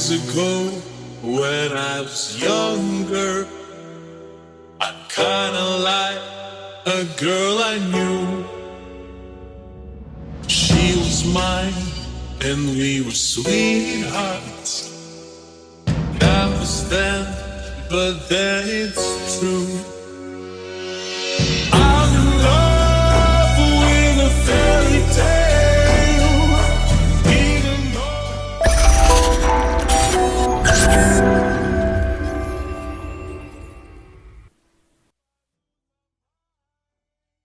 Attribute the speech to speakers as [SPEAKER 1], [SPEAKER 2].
[SPEAKER 1] Years ago, when I was younger, I kinda like a girl I knew. She was mine, and we were sweethearts. That was then, but then it's true.